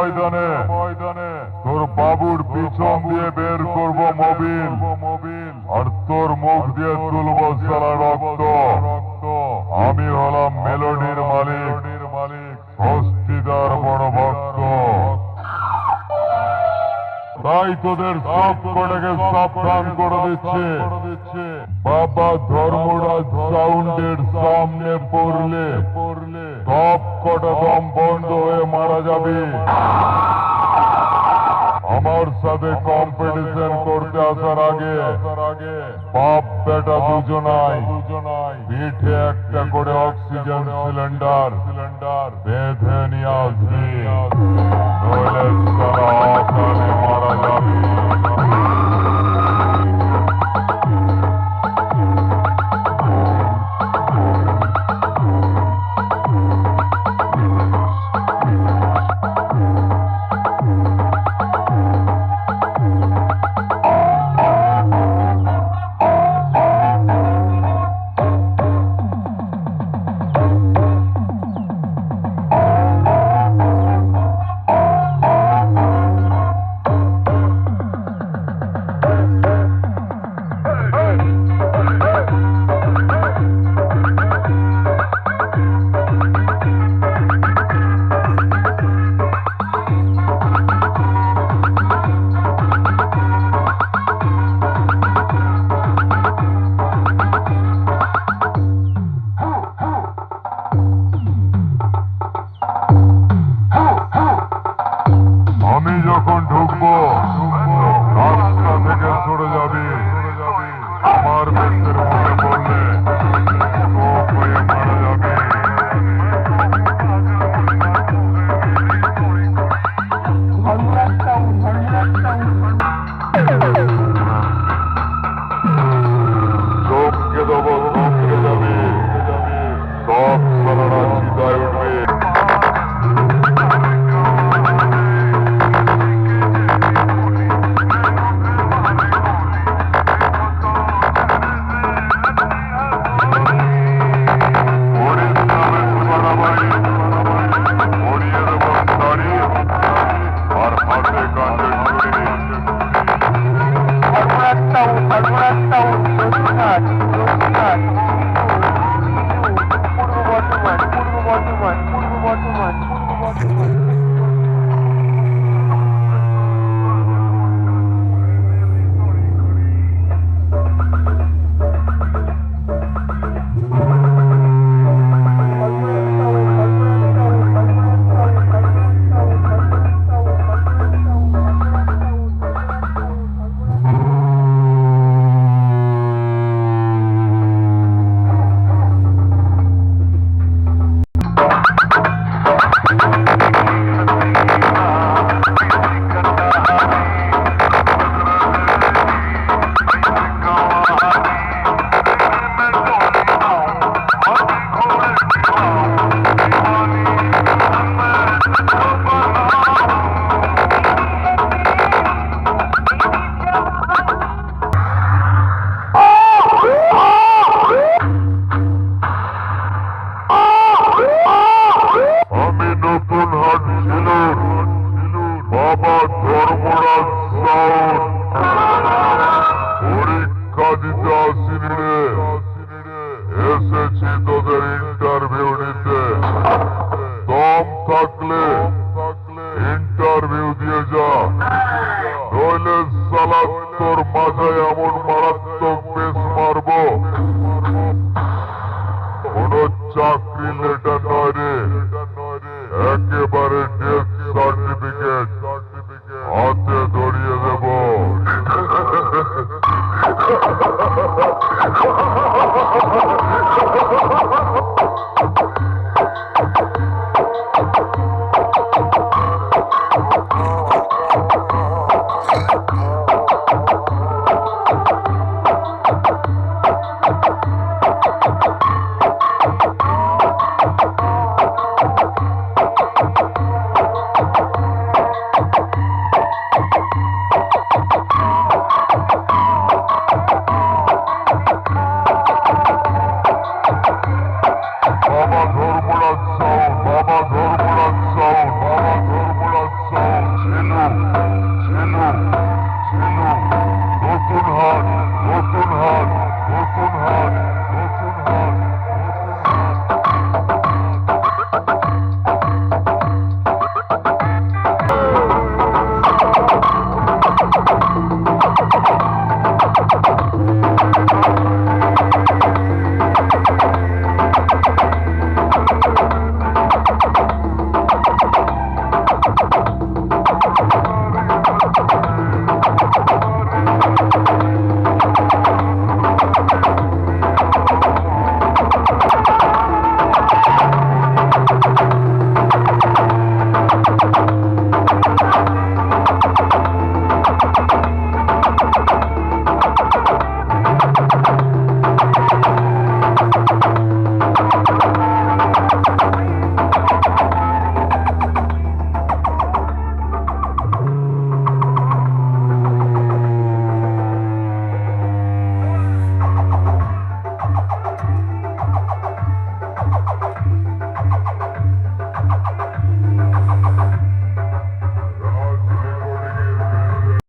ময়দানে তোর বাবুর পিছন দিয়ে বের করব মোবিল, আর তোর মুখ দিয়ে তুলব সারা রক্ত। আমি হলাম মেলোডির মালিক, হস্তিদার বড় ভক্ত। তাই তোদের সব কটাকে সাবধান করে দিচ্ছে, বাবা ধর্মরাজ সাউন্ডের সামনে পড়লে সব কটা দম বন্ধ হয়ে মারা যাবে। আমার সাথে কম্পিটিশন করতে আসার আগে বাপ বেটা দুজনাই পিঠে একটা করে অক্সিজেন সিলিন্ডার বেঁধে নিয়ে আসবি, নইলে সারা আকালে মারা যাবে। আমি যখন ঢুকবো রাস্তা থেকে সরে যাবি, আমার বেশের মুখে পড়লে চোখ হয়ে মারা যাবে। চোখকে দেবো, চোখকে যাবে, সব সারা চিতায় উঠবে। বাবা